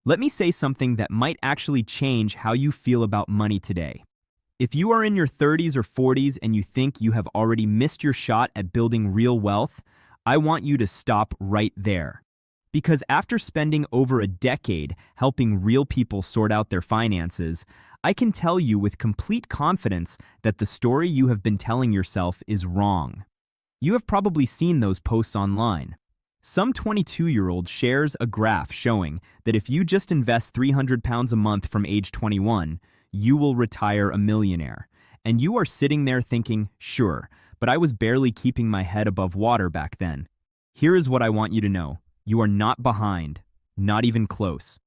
Let me say something that might actually change how you feel about money today. If you are in your 30s or 40s and you think you have already missed your shot at building real wealth, I want you to stop right there. Because after spending over a decade helping real people sort out their finances, I can tell you with complete confidence that the story you have been telling yourself is wrong. You have probably seen those posts online. Some 22-year-old shares a graph showing that if you just invest £300 a month from age 21, you will retire a millionaire. And you are sitting there thinking, sure, but I was barely keeping my head above water back then. Here is what I want you to know. You are not behind, not even close.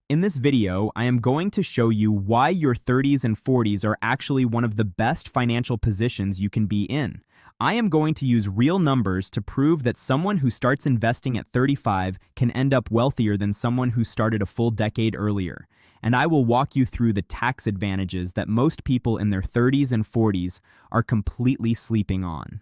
In this video, I am going to show you why your 30s and 40s are actually one of the best financial positions you can be in. I am going to use real numbers to prove that someone who starts investing at 35 can end up wealthier than someone who started a full decade earlier. And I will walk you through the tax advantages that most people in their 30s and 40s are completely sleeping on.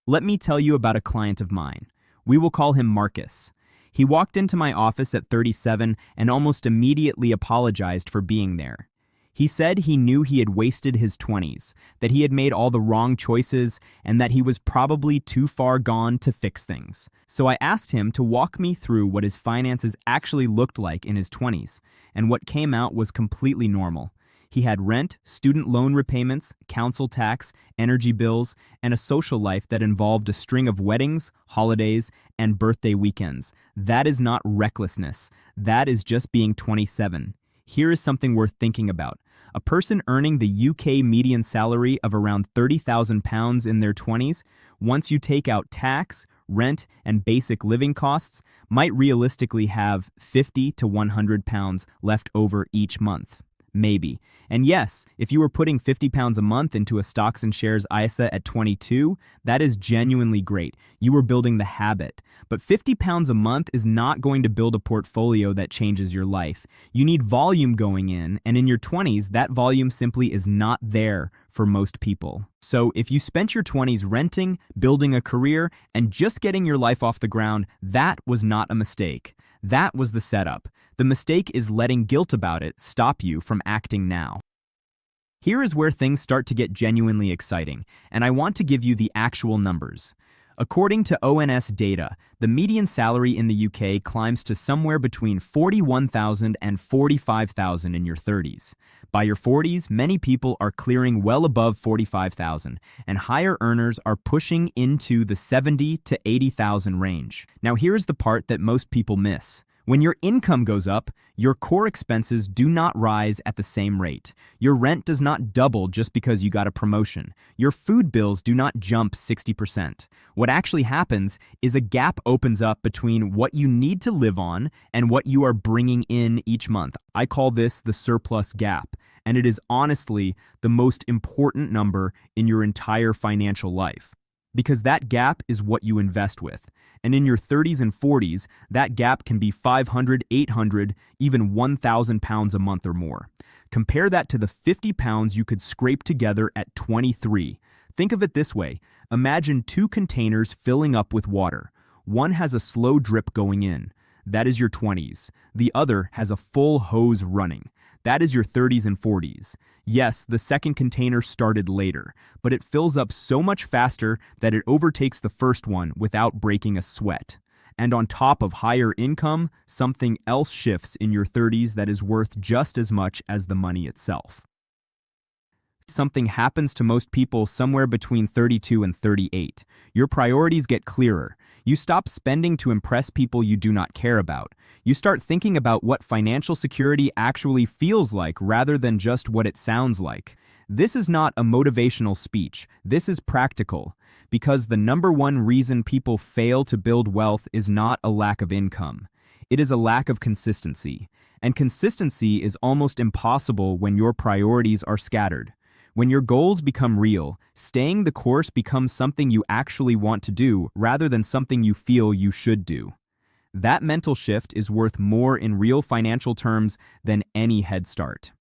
Let me tell you about a client of mine. We will call him Marcus. He walked into my office at 37 and almost immediately apologized for being there. He said he knew he had wasted his 20s, that he had made all the wrong choices, and that he was probably too far gone to fix things. So I asked him to walk me through what his finances actually looked like in his 20s, and what came out was completely normal. He had rent, student loan repayments, council tax, energy bills, and a social life that involved a string of weddings, holidays, and birthday weekends. That is not recklessness. That is just being 27. Here is something worth thinking about. A person earning the UK median salary of around £30,000 in their 20s, once you take out tax, rent, and basic living costs, might realistically have £50 to £100 left over each month. Maybe. And yes, if you were putting £50 a month into a stocks and shares ISA at 22, that is genuinely great. You were building the habit. But £50 a month is not going to build a portfolio that changes your life. You need volume going in, and in your 20s, that volume simply is not there for most people. So if you spent your 20s renting, building a career, and just getting your life off the ground, that was not a mistake. That was the setup. The mistake is letting guilt about it stop you from acting now. Here is where things start to get genuinely exciting, and I want to give you the actual numbers. According to ONS data, the median salary in the UK climbs to somewhere between £41,000 and £45,000 in your 30s. By your 40s, many people are clearing well above £45,000, and higher earners are pushing into the £70,000 to £80,000 range. Now here's the part that most people miss. When your income goes up, your core expenses do not rise at the same rate. Your rent does not double just because you got a promotion. Your food bills do not jump 60%. What actually happens is a gap opens up between what you need to live on and what you are bringing in each month. I call this the surplus gap, and it is honestly the most important number in your entire financial life. Because that gap is what you invest with. And in your 30s and 40s, that gap can be £500, £800, even £1,000 a month or more. Compare that to the £50 you could scrape together at 23. Think of it this way. Imagine two containers filling up with water. One has a slow drip going in. That is your 20s. The other has a full hose running. That is your 30s and 40s. Yes, the second container started later, but it fills up so much faster that it overtakes the first one without breaking a sweat. And on top of higher income, something else shifts in your 30s that is worth just as much as the money itself. Something happens to most people somewhere between 32 and 38. Your priorities get clearer. You stop spending to impress people you do not care about. You start thinking about what financial security actually feels like rather than just what it sounds like. This is not a motivational speech. This is practical. Because the number one reason people fail to build wealth is not a lack of income. It is a lack of consistency. And consistency is almost impossible when your priorities are scattered. When your goals become real, staying the course becomes something you actually want to do rather than something you feel you should do. That mental shift is worth more in real financial terms than any head start.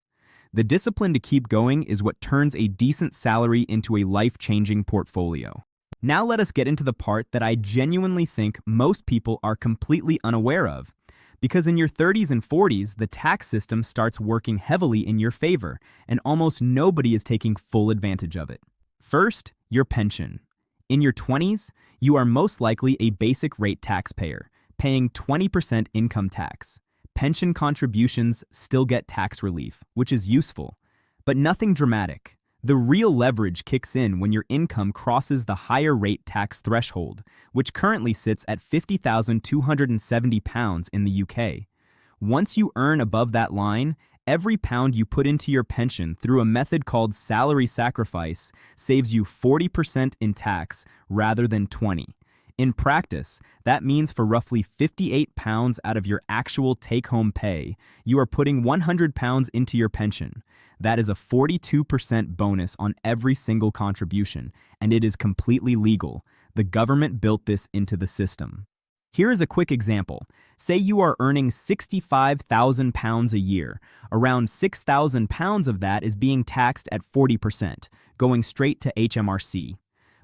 The discipline to keep going is what turns a decent salary into a life-changing portfolio. Now let us get into the part that I genuinely think most people are completely unaware of. Because in your 30s and 40s, the tax system starts working heavily in your favor, and almost nobody is taking full advantage of it. First, your pension. In your 20s, you are most likely a basic rate taxpayer, paying 20% income tax. Pension contributions still get tax relief, which is useful, but nothing dramatic. The real leverage kicks in when your income crosses the higher rate tax threshold, which currently sits at £50,270 in the UK. Once you earn above that line, every pound you put into your pension through a method called salary sacrifice saves you 40% in tax rather than 20%. In practice, that means for roughly £58 out of your actual take-home pay, you are putting £100 into your pension. That is a 42% bonus on every single contribution, and it is completely legal. The government built this into the system. Here is a quick example. Say you are earning £65,000 a year. Around £6,000 of that is being taxed at 40%, going straight to HMRC.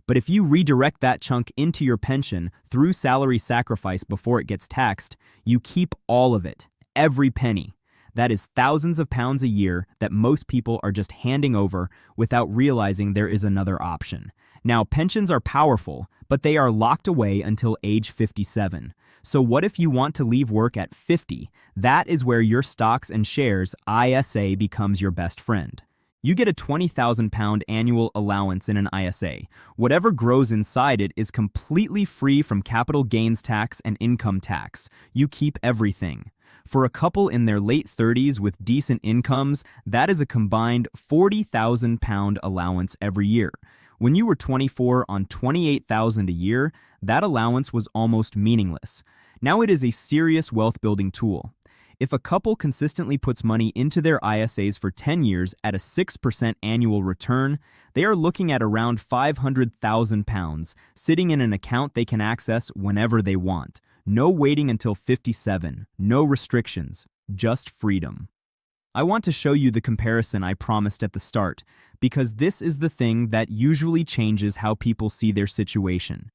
But if you redirect that chunk into your pension through salary sacrifice before it gets taxed, you keep all of it, every penny. That is thousands of pounds a year that most people are just handing over without realizing there is another option. Now, pensions are powerful, but they are locked away until age 57. So what if you want to leave work at 50? That is where your stocks and shares ISA becomes your best friend. You get a £20,000 annual allowance in an ISA. Whatever grows inside it is completely free from capital gains tax and income tax. You keep everything. For a couple in their late 30s with decent incomes, that is a combined £40,000 allowance every year. When you were 24 on $28,000 a year, that allowance was almost meaningless. Now it is a serious wealth-building tool. If a couple consistently puts money into their ISAs for 10 years at a 6% annual return, they are looking at around £500,000 sitting in an account they can access whenever they want. No waiting until 57, no restrictions, just freedom. I want to show you the comparison I promised at the start, because this is the thing that usually changes how people see their situation.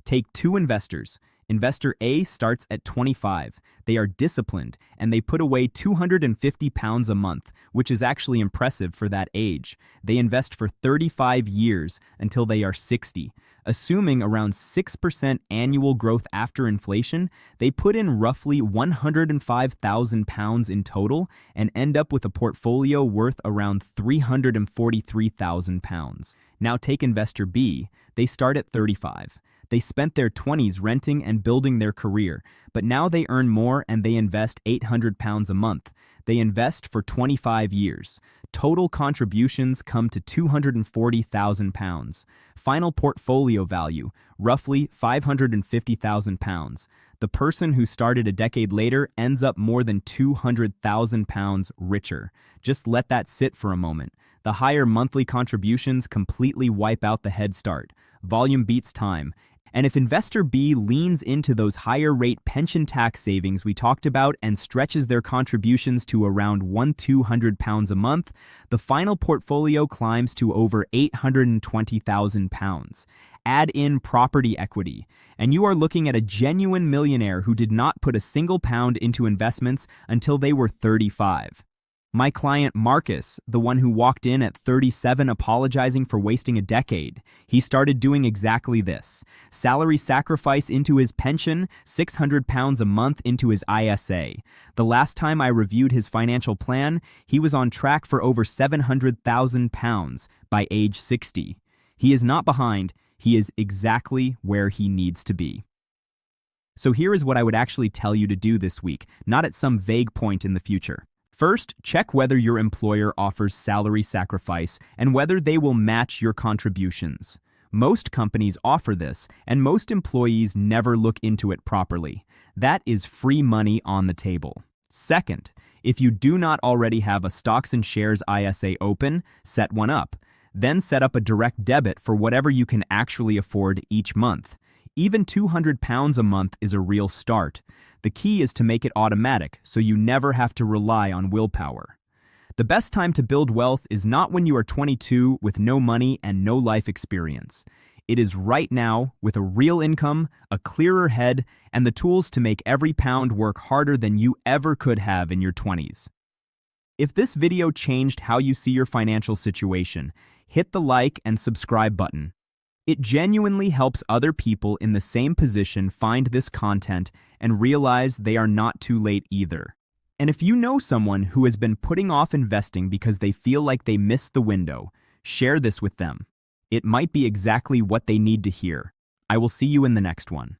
Take two investors. Investor A starts at 25. They are disciplined, and they put away £250 a month, which is actually impressive for that age. They invest for 35 years until they are 60. Assuming around 6% annual growth after inflation, they put in roughly £105,000 in total and end up with a portfolio worth around £343,000. Now take investor B. They start at 35. They spent their 20s renting and building their career, but now they earn more and they invest £800 a month. They invest for 25 years. Total contributions come to £240,000. Final portfolio value, roughly £550,000. The person who started a decade later ends up more than £200,000 richer. Just let that sit for a moment. The higher monthly contributions completely wipe out the head start. Volume beats time. And if investor B leans into those higher rate pension tax savings we talked about and stretches their contributions to around £200 a month, the final portfolio climbs to over £820,000. Add in property equity, and you are looking at a genuine millionaire who did not put a single pound into investments until they were 35. My client Marcus, the one who walked in at 37 apologizing for wasting a decade, he started doing exactly this. Salary sacrifice into his pension, £600 a month into his ISA. The last time I reviewed his financial plan, he was on track for over £700,000 by age 60. He is not behind, he is exactly where he needs to be. So here is what I would actually tell you to do this week, not at some vague point in the future. First, check whether your employer offers salary sacrifice and whether they will match your contributions. Most companies offer this, and most employees never look into it properly. That is free money on the table. Second, if you do not already have a stocks and shares ISA open, set one up. Then set up a direct debit for whatever you can actually afford each month. Even £200 a month is a real start. The key is to make it automatic, so you never have to rely on willpower. The best time to build wealth is not when you are 22 with no money and no life experience. It is right now, with a real income, a clearer head, and the tools to make every pound work harder than you ever could have in your 20s. If this video changed how you see your financial situation, hit the like and subscribe button. It genuinely helps other people in the same position find this content and realize they are not too late either. And if you know someone who has been putting off investing because they feel like they missed the window, share this with them. It might be exactly what they need to hear. I will see you in the next one.